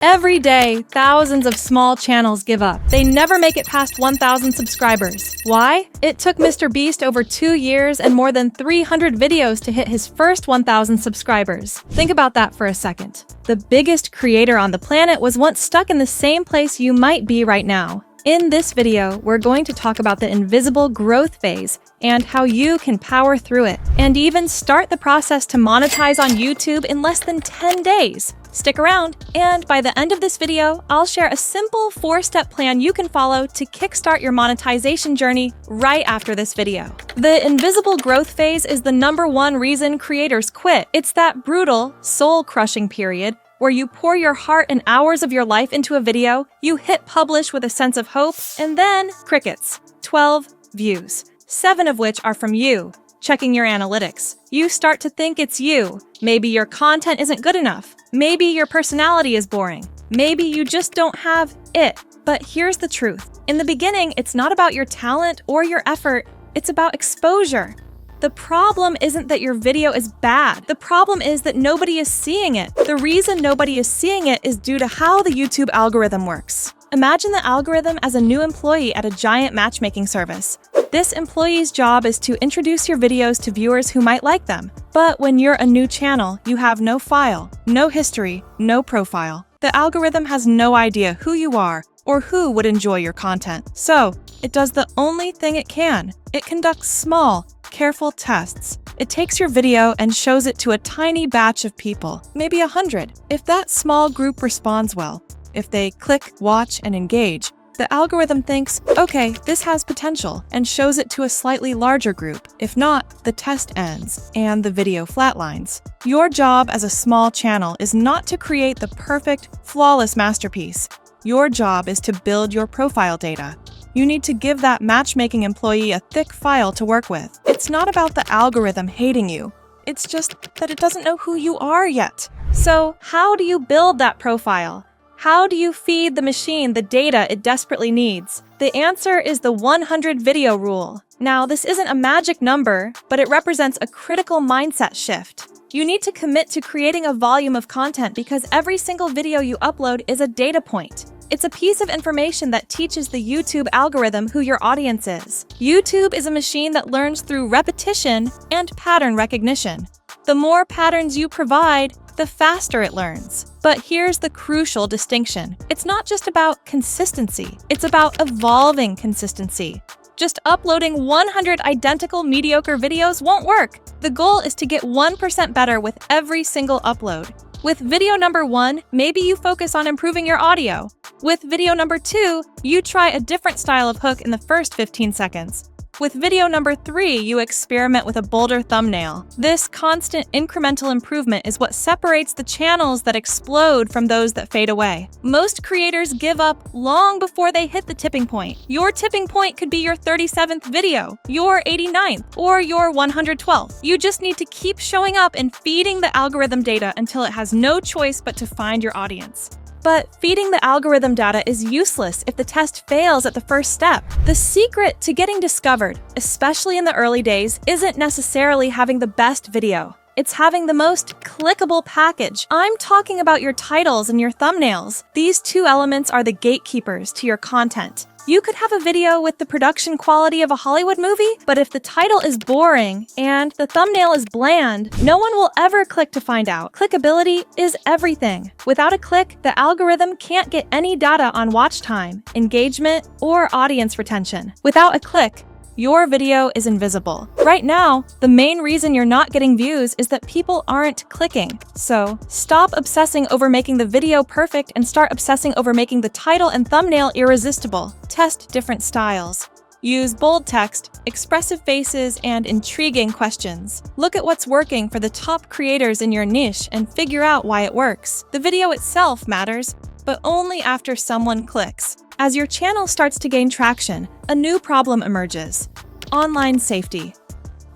Every day, thousands of small channels give up. They never make it past 1,000 subscribers. Why? It took Mr. Beast over 2 years and more than 300 videos to hit his first 1,000 subscribers. Think about that for a second. The biggest creator on the planet was once stuck in the same place you might be right now. In this video, we're going to talk about the invisible growth phase and how you can power through it, and even start the process to monetize on YouTube in less than 10 days. Stick around, and by the end of this video, I'll share a simple 4-step plan you can follow to kickstart your monetization journey right after this video. The invisible growth phase is the #1 reason creators quit. It's that brutal, soul-crushing period where you pour your heart and hours of your life into a video, you hit publish with a sense of hope, and then crickets. 12 views, 7 of which are from you. Checking your analytics, you start to think it's you. Maybe your content isn't good enough. Maybe your personality is boring. Maybe you just don't have it. But here's the truth. In the beginning, it's not about your talent or your effort. It's about exposure. The problem isn't that your video is bad. The problem is that nobody is seeing it. The reason nobody is seeing it is due to how the YouTube algorithm works. Imagine the algorithm as a new employee at a giant matchmaking service. This employee's job is to introduce your videos to viewers who might like them. But when you're a new channel, you have no file, no history, no profile. The algorithm has no idea who you are or who would enjoy your content. So, it does the only thing it can. It conducts small, careful tests. It takes your video and shows it to a tiny batch of people, maybe 100. If that small group responds well, if they click, watch, and engage, the algorithm thinks, okay, this has potential, and shows it to a slightly larger group. If not, the test ends, and the video flatlines. Your job as a small channel is not to create the perfect, flawless masterpiece. Your job is to build your profile data. You need to give that matchmaking employee a thick file to work with. It's not about the algorithm hating you. It's just that it doesn't know who you are yet. So, how do you build that profile? How do you feed the machine the data it desperately needs? The answer is the 100 video rule. Now, this isn't a magic number, but it represents a critical mindset shift. You need to commit to creating a volume of content because every single video you upload is a data point. It's a piece of information that teaches the YouTube algorithm who your audience is. YouTube is a machine that learns through repetition and pattern recognition. The more patterns you provide, the faster it learns. But here's the crucial distinction. It's not just about consistency. It's about evolving consistency. Just uploading 100 identical mediocre videos won't work. The goal is to get 1% better with every single upload. With video #1, maybe you focus on improving your audio. With video #2, you try a different style of hook in the first 15 seconds. With video #3, you experiment with a bolder thumbnail. This constant incremental improvement is what separates the channels that explode from those that fade away. Most creators give up long before they hit the tipping point. Your tipping point could be your 37th video, your 89th, or your 112th. You just need to keep showing up and feeding the algorithm data until it has no choice but to find your audience. But feeding the algorithm data is useless if the test fails at the first step. The secret to getting discovered, especially in the early days, isn't necessarily having the best video. It's having the most clickable package. I'm talking about your titles and your thumbnails. These two elements are the gatekeepers to your content. You could have a video with the production quality of a Hollywood movie, but if the title is boring and the thumbnail is bland, no one will ever click to find out. Clickability is everything. Without a click, the algorithm can't get any data on watch time, engagement, or audience retention. Without a click, your video is invisible. Right now, the main reason you're not getting views is that people aren't clicking. So, stop obsessing over making the video perfect and start obsessing over making the title and thumbnail irresistible. Test different styles. Use bold text, expressive faces, and intriguing questions. Look at what's working for the top creators in your niche and figure out why it works. The video itself matters, but only after someone clicks. As your channel starts to gain traction, a new problem emerges: online safety.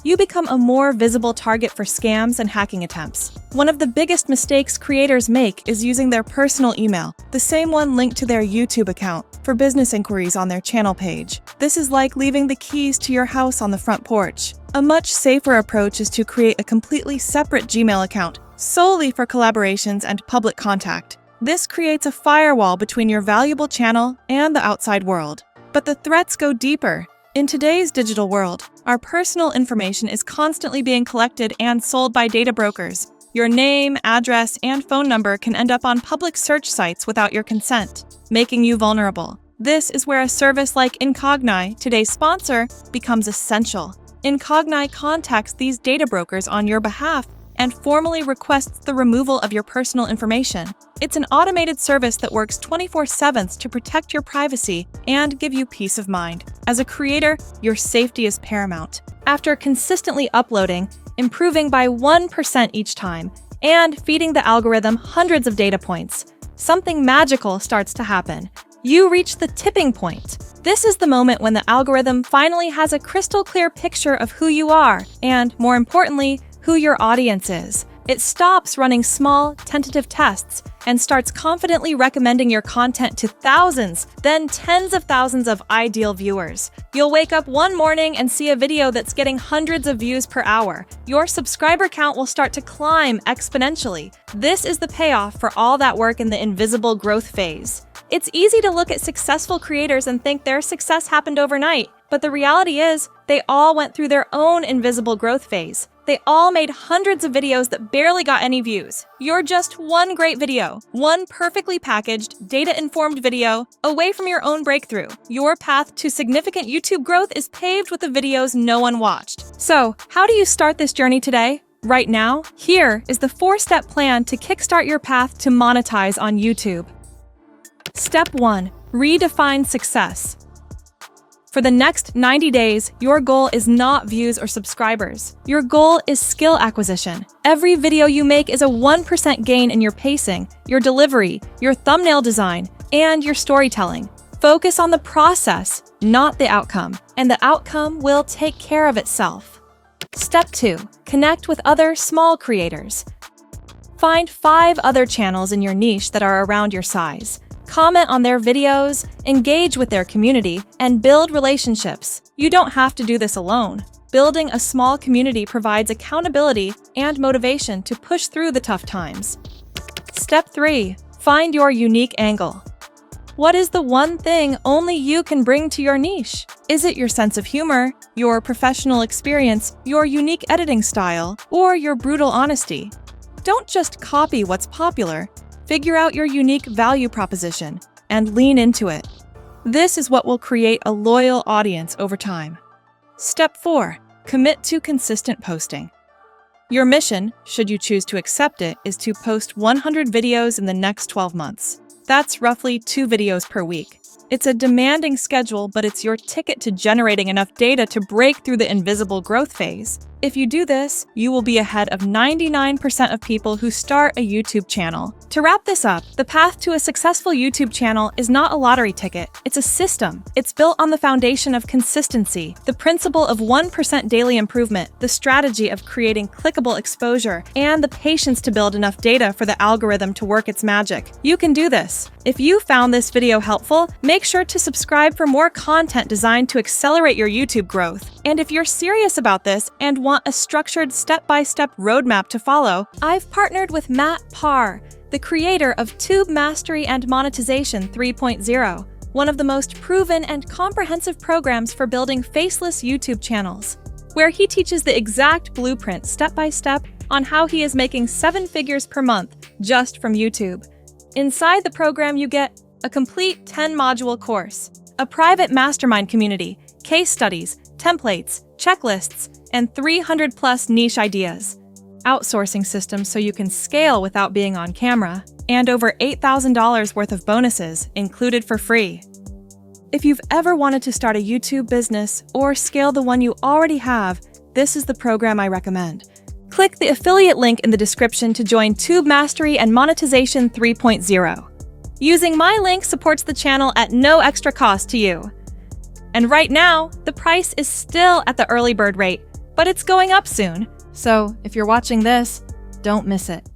You become a more visible target for scams and hacking attempts. One of the biggest mistakes creators make is using their personal email, the same one linked to their YouTube account, for business inquiries on their channel page. This is like leaving the keys to your house on the front porch. A much safer approach is to create a completely separate Gmail account, solely for collaborations and public contact. This creates a firewall between your valuable channel and the outside world. But the threats go deeper. In today's digital world, our personal information is constantly being collected and sold by data brokers. Your name, address, and phone number can end up on public search sites without your consent, making you vulnerable. This is where a service like Incogni, today's sponsor, becomes essential. Incogni contacts these data brokers on your behalf and formally requests the removal of your personal information. It's an automated service that works 24/7 to protect your privacy and give you peace of mind. As a creator, your safety is paramount. After consistently uploading, improving by 1% each time, and feeding the algorithm hundreds of data points, something magical starts to happen. You reach the tipping point. This is the moment when the algorithm finally has a crystal clear picture of who you are, and more importantly, who your audience is. It stops running small, tentative tests and starts confidently recommending your content to thousands, then tens of thousands of ideal viewers. You'll wake up one morning and see a video that's getting hundreds of views per hour. Your subscriber count will start to climb exponentially. This is the payoff for all that work in the invisible growth phase. It's easy to look at successful creators and think their success happened overnight, but the reality is, they all went through their own invisible growth phase. They all made hundreds of videos that barely got any views. You're just one great video, one perfectly packaged, data-informed video away from your own breakthrough. Your path to significant YouTube growth is paved with the videos no one watched. So, how do you start this journey today? Right now, here is the 4-step plan to kickstart your path to monetize on YouTube. Step 1. Redefine success. For the next 90 days, your goal is not views or subscribers. Your goal is skill acquisition. Every video you make is a 1% gain in your pacing, your delivery, your thumbnail design, and your storytelling. Focus on the process, not the outcome, and the outcome will take care of itself. Step 2. Connect with other small creators. Find 5 other channels in your niche that are around your size. Comment on their videos, engage with their community, and build relationships. You don't have to do this alone. Building a small community provides accountability and motivation to push through the tough times. Step 3. Find your unique angle. What is the one thing only you can bring to your niche? Is it your sense of humor, your professional experience, your unique editing style, or your brutal honesty? Don't just copy what's popular. Figure out your unique value proposition and lean into it. This is what will create a loyal audience over time. Step 4. Commit to consistent posting. Your mission, should you choose to accept it, is to post 100 videos in the next 12 months. That's roughly 2 videos per week. It's a demanding schedule, but it's your ticket to generating enough data to break through the invisible growth phase. If you do this, you will be ahead of 99% of people who start a YouTube channel. To wrap this up, the path to a successful YouTube channel is not a lottery ticket, it's a system. It's built on the foundation of consistency, the principle of 1% daily improvement, the strategy of creating clickable exposure, and the patience to build enough data for the algorithm to work its magic. You can do this. If you found this video helpful, make sure to subscribe for more content designed to accelerate your YouTube growth. And if you're serious about this and want a structured step-by-step roadmap to follow, I've partnered with Matt Parr, the creator of Tube Mastery and Monetization 3.0, one of the most proven and comprehensive programs for building faceless YouTube channels, where he teaches the exact blueprint step-by-step on how he is making 7 figures per month just from YouTube. Inside the program, you get a complete 10-module course, a private mastermind community, case studies, templates, checklists, and 300+ niche ideas, outsourcing systems so you can scale without being on camera, and over $8,000 worth of bonuses included for free. If you've ever wanted to start a YouTube business or scale the one you already have, this is the program I recommend. Click the affiliate link in the description to join Tube Mastery and Monetization 3.0. Using my link supports the channel at no extra cost to you. And right now, the price is still at the early bird rate, but it's going up soon. So if you're watching this, don't miss it.